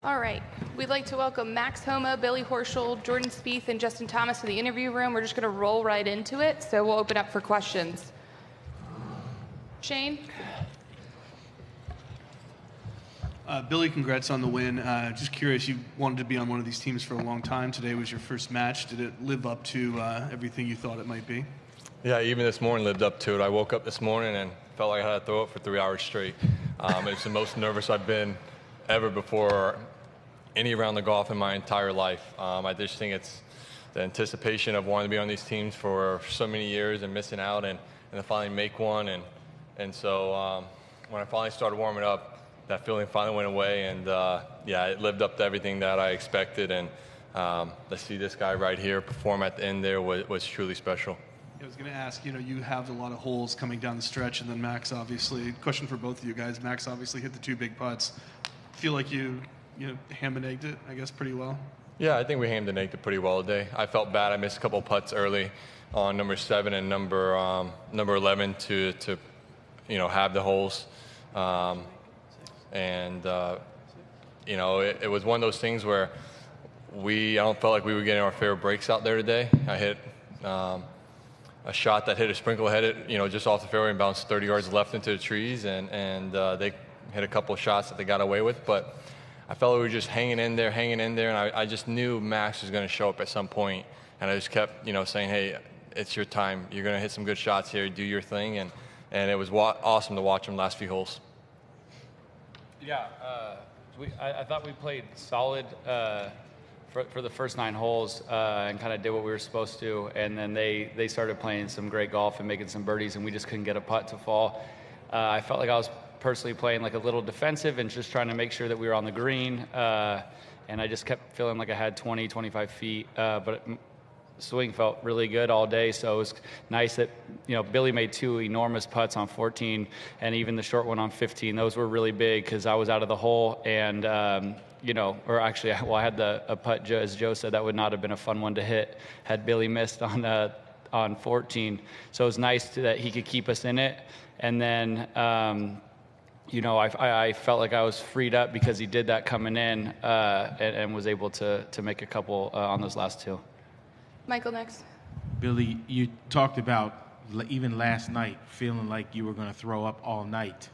All right, we'd like to welcome Max Homa, Billy Horschel, Jordan Spieth, and Justin Thomas to the interview room. We're just going to roll right into it, so we'll open up for questions. Shane? Billy, congrats on the win. Just curious, you wanted to be on one of these teams for a long time. Today was your first match. Did it live up to everything you thought it might be? Yeah, even this morning lived up to it. I woke up this morning and felt like I had to throw it for 3 hours straight. It's the most nervous I've been ever before any round of golf in my entire life. I just think it's the anticipation of wanting to be on these teams for so many years and missing out and to finally make one. And so when I finally started warming up, that feeling finally went away. And, yeah, it lived up to everything that I expected. And to see this guy right here perform at the end there was truly special. I was going to ask, you have a lot of holes coming down the stretch, and then Max obviously, question for both of you guys, Max obviously hit the 2 big putts. Feel like you ham and egged it, I guess, pretty well? Yeah, I think we hammed and egged it pretty well today. I felt bad. I missed a couple putts early on number 7 and number 11 to have the holes. It was one of those things where I don't feel like we were getting our fair breaks out there today. I hit a shot that hit a sprinkle headed, just off the fairway and bounced 30 yards left into the trees, and they hit a couple of shots that they got away with. But I felt like we were just hanging in there, and I just knew Max was going to show up at some point, and I just kept, saying, hey, it's your time. You're going to hit some good shots here. Do your thing, and it was awesome to watch him last few holes. Yeah, I thought we played solid for the first 9 holes and kind of did what we were supposed to, and then they started playing some great golf and making some birdies, and we just couldn't get a putt to fall. I felt like I was personally playing like a little defensive and just trying to make sure that we were on the green, and I just kept feeling like I had 20, 25 feet, but swing felt really good all day, so it was nice that Billy made 2 enormous putts on 14 and even the short one on 15. Those were really big because I was out of the hole, and I had a putt, as Joe said, that would not have been a fun one to hit had Billy missed on 14. So it was nice that he could keep us in it. And then I felt like I was freed up because he did that coming in and was able to make a couple on those last 2. Michael, next. Billy, you talked about even last night feeling like you were going to throw up all night.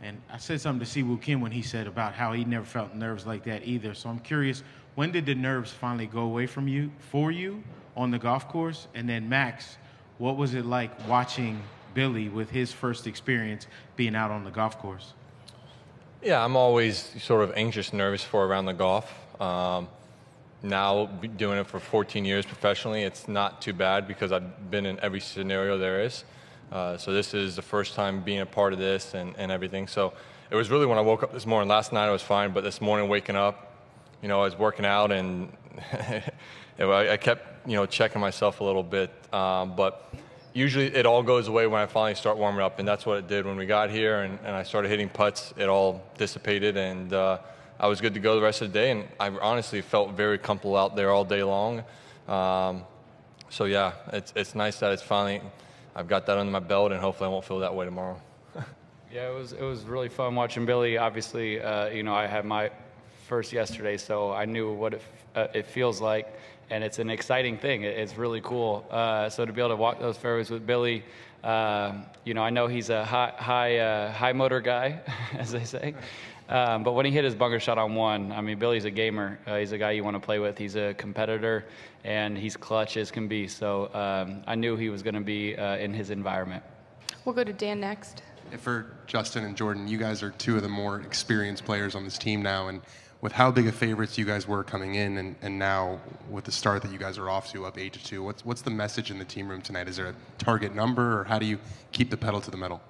And I said something to Siwoo Kim when he said about how he never felt nerves like that either. So I'm curious, when did the nerves finally go away from you, for you, on the golf course? And then Max, what was it like watching Billy with his first experience being out on the golf course? Yeah, I'm always sort of anxious, nervous for around the golf. Now, doing it for 14 years professionally, it's not too bad because I've been in every scenario there is. So this is the first time being a part of this and everything. So it was really when I woke up this morning. Last night I was fine, but this morning waking up, I was working out and I kept, checking myself a little bit. But usually it all goes away when I finally start warming up, and that's what it did. When we got here and I started hitting putts, it all dissipated, and I was good to go the rest of the day, and I honestly felt very comfortable out there all day long. So yeah, it's nice that it's finally, I've got that under my belt, and hopefully I won't feel that way tomorrow. Yeah, it was really fun watching Billy. Obviously, I had my first yesterday, so I knew what it feels like, and it's an exciting thing. It's really cool. So to be able to walk those fairways with Billy, I know he's a high motor guy, as they say. But when he hit his bunker shot on 1, Billy's a gamer. He's a guy you want to play with. He's a competitor, and he's clutch as can be. So I knew he was going to be in his environment. We'll go to Dan next. For Justin and Jordan, you guys are 2 of the more experienced players on this team now, and with how big of favorites you guys were coming in, and now with the start that you guys are off to, up 8-2, what's the message in the team room tonight? Is there a target number, or how do you keep the pedal to the metal?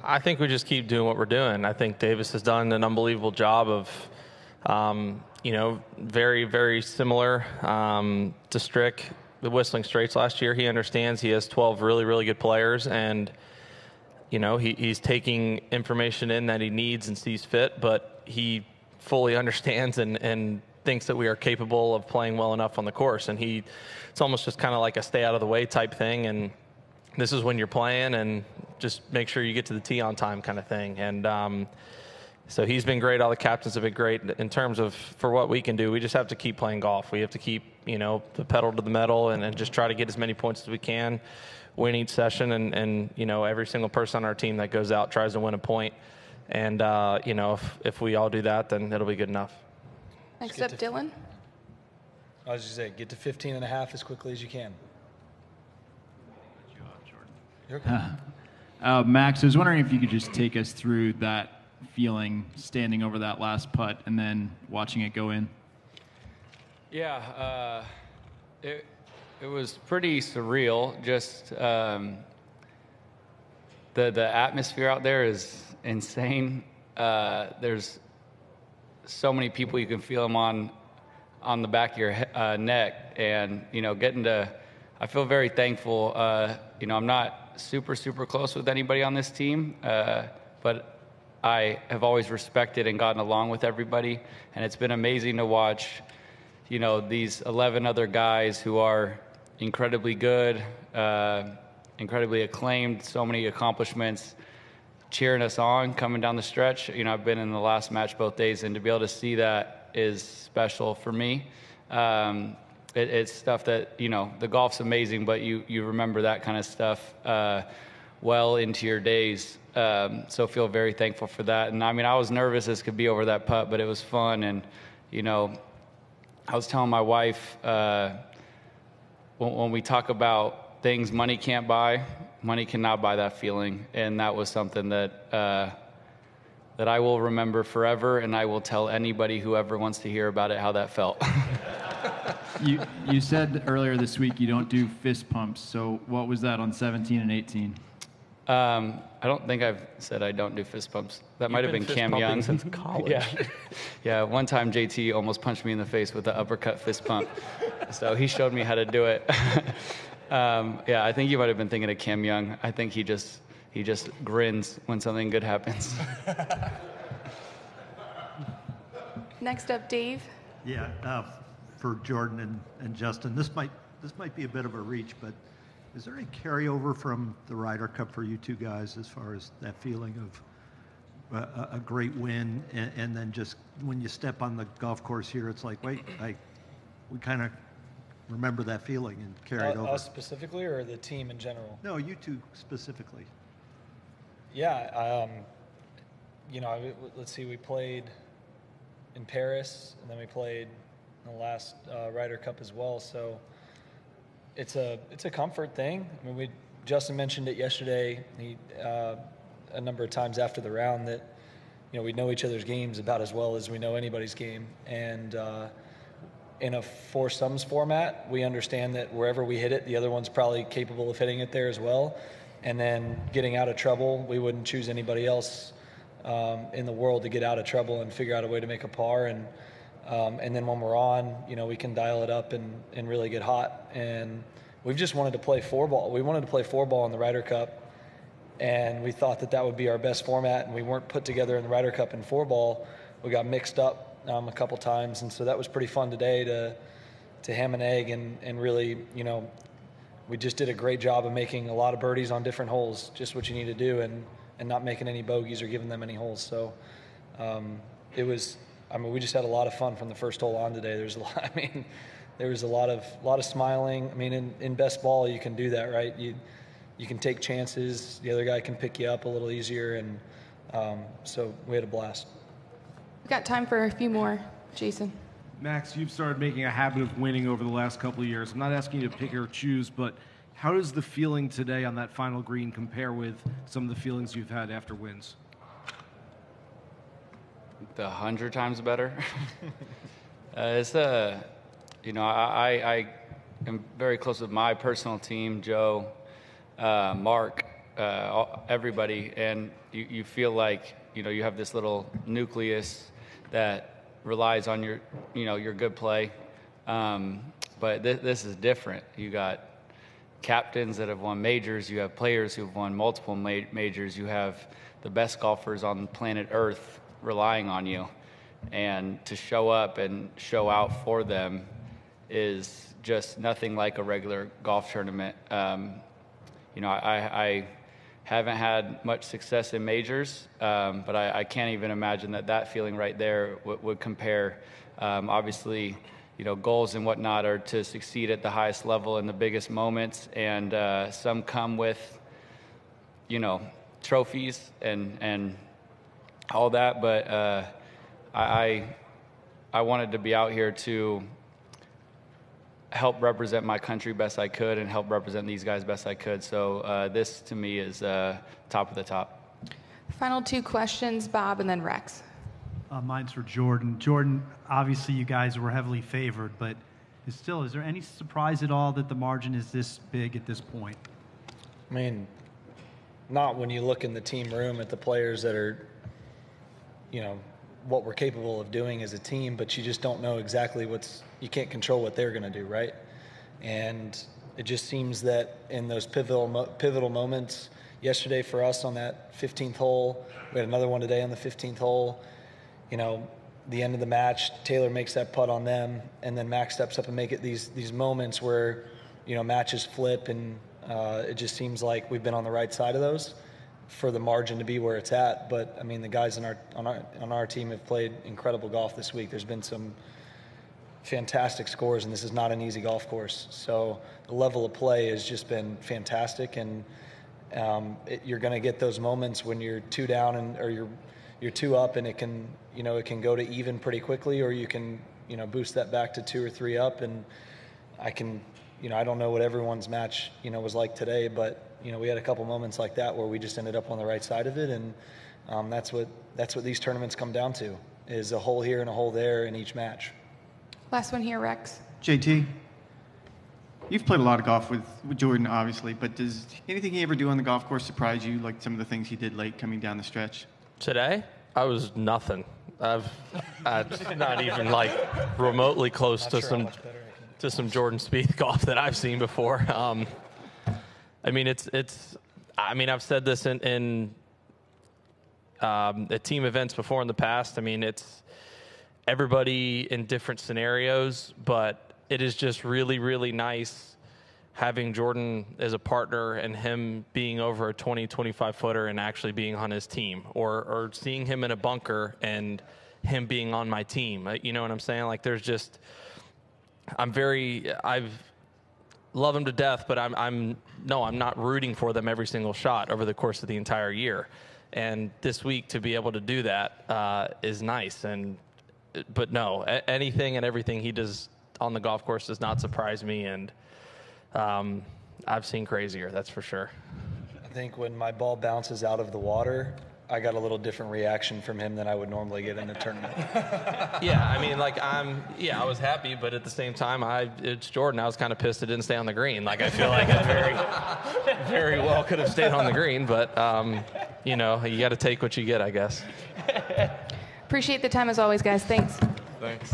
I think we just keep doing what we're doing. I think Davis has done an unbelievable job of, very, very similar to Strick, the Whistling Straits last year. He understands he has 12 really, really good players, and, he's taking information in that he needs and sees fit, but he fully understands and thinks that we are capable of playing well enough on the course. And it's almost just kind of like a stay out of the way type thing, and this is when you're playing, and just make sure you get to the tee on time kind of thing. And So he's been great. All the captains have been great in terms of for what we can do. We just have to keep playing golf. We have to keep, the pedal to the metal and just try to get as many points as we can, win each session. And every single person on our team that goes out tries to win a point. And, if we all do that, then it'll be good enough. Next up, Dylan. I was just saying, get to 15 and a half as quickly as you can. Max, I was wondering if you could just take us through that feeling standing over that last putt and then watching it go in. Yeah, it was pretty surreal. Just the atmosphere out there is insane. There's so many people, you can feel them on the back of your neck, and I feel very thankful. I'm not super close with anybody on this team, but I have always respected and gotten along with everybody, and it's been amazing to watch, these 11 other guys who are incredibly good, incredibly acclaimed, so many accomplishments, cheering us on coming down the stretch. I've been in the last match both days, and to be able to see that is special for me. It's stuff that, the golf's amazing, but you remember that kind of stuff well into your days. So feel very thankful for that. And I was nervous as could be over that putt, but it was fun. And, I was telling my wife, when we talk about things money can't buy, money cannot buy that feeling. And that was something that I will remember forever, and I will tell anybody who ever wants to hear about it how that felt. You said earlier this week you don't do fist pumps. So what was that on 17 and 18? I don't think I've said I don't do fist pumps. That might have been Cam Young since college. Yeah. One time JT almost punched me in the face with an uppercut fist pump, so he showed me how to do it. I think you might have been thinking of Cam Young. I think he just grins when something good happens. Next up, Dave. Yeah, for Jordan and Justin, this might be a bit of a reach, but is there any carryover from the Ryder Cup for you two guys as far as that feeling of a great win, and then just when you step on the golf course here, it's like, wait, we kind of remember that feeling and carry it over? Us specifically, or the team in general? No, you two specifically. Yeah, let's see, we played in Paris, and then we played in the last Ryder Cup as well, so it's a comfort thing. Justin mentioned it yesterday, a number of times after the round, that we know each other's games about as well as we know anybody's game, and in a four-sums format, we understand that wherever we hit it, the other one's probably capable of hitting it there as well. And then getting out of trouble, we wouldn't choose anybody else in the world to get out of trouble and figure out a way to make a par. And then when we're on, we can dial it up and really get hot. And we've just wanted to play four ball. We wanted to play four ball in the Ryder Cup, and we thought that would be our best format. And we weren't put together in the Ryder Cup in four ball. We got mixed up a couple times, and so that was pretty fun today to ham and egg and really, we just did a great job of making a lot of birdies on different holes, just what you need to do, and not making any bogeys or giving them any holes. So we just had a lot of fun from the first hole on today. There was a lot of smiling. In best ball, you can do that, right? You can take chances. The other guy can pick you up a little easier, and so we had a blast. We've got time for a few more. Jason. Max, you've started making a habit of winning over the last couple of years. I'm not asking you to pick or choose, but how does the feeling today on that final green compare with some of the feelings you've had after wins? 100 times better. I am very close with my personal team, Joe, Mark, everybody, and you feel like you have this little nucleus that relies on your good play, but this is different. You got captains that have won majors, you have players who have won multiple majors, you have the best golfers on planet Earth relying on you, and to show up and show out for them is just nothing like a regular golf tournament. I haven't had much success in majors, but I can't even imagine that feeling right there would compare. Obviously, goals and whatnot are to succeed at the highest level in the biggest moments, and some come with, trophies and all that, but I wanted to be out here to help represent my country best I could and help represent these guys best I could. So this, to me, is top of the top. Final 2 questions, Bob, and then Rex. Mine's for Jordan. Jordan, obviously you guys were heavily favored, but is there any surprise at all that the margin is this big at this point? I mean, not when you look in the team room at the players that are, what we're capable of doing as a team, but you just don't know exactly you can't control what they're going to do, right? And it just seems that in those pivotal moments, yesterday for us on that 15th hole, we had another one today on the 15th hole, the end of the match, Taylor makes that putt on them, and then Max steps up and make it these moments where, matches flip, and it just seems like we've been on the right side of those for the margin to be where it's at. But I mean, the guys on our team have played incredible golf this week. There's been some fantastic scores, and this is not an easy golf course. So the level of play has just been fantastic, and you're going to get those moments when you're 2 down or you're 2 up, and it can go to even pretty quickly, or you can boost that back to 2 or 3 up. And I don't know what everyone's match was like today, but we had a couple moments like that where we just ended up on the right side of it, and that's what these tournaments come down to, is a hole here and a hole there in each match. Last one here, Rex. JT, you've played a lot of golf with Jordan, obviously, but does anything he ever do on the golf course surprise you, like some of the things he did late coming down the stretch? Today, I was nothing. I'm not even like remotely close to some Jordan Spieth golf that I've seen before. I mean, I've said this in at team events before in the past. I mean, it's everybody in different scenarios, but it is just really, really nice having Jordan as a partner and him being over a 20, 25-footer and actually being on his team, or seeing him in a bunker and him being on my team. You know what I'm saying? Like, there's just, I've love them to death, but I'm not rooting for them every single shot over the course of the entire year. And this week to be able to do that is nice. But no, anything and everything he does on the golf course does not surprise me. And I've seen crazier, that's for sure. I think when my ball bounces out of the water, I got a little different reaction from him than I would normally get in a tournament. Yeah, I mean, like, I was happy, but at the same time, it's Jordan. I was kind of pissed it didn't stay on the green. Like, I feel like it very well could have stayed on the green, but, you got to take what you get, I guess. Appreciate the time as always, guys. Thanks. Thanks.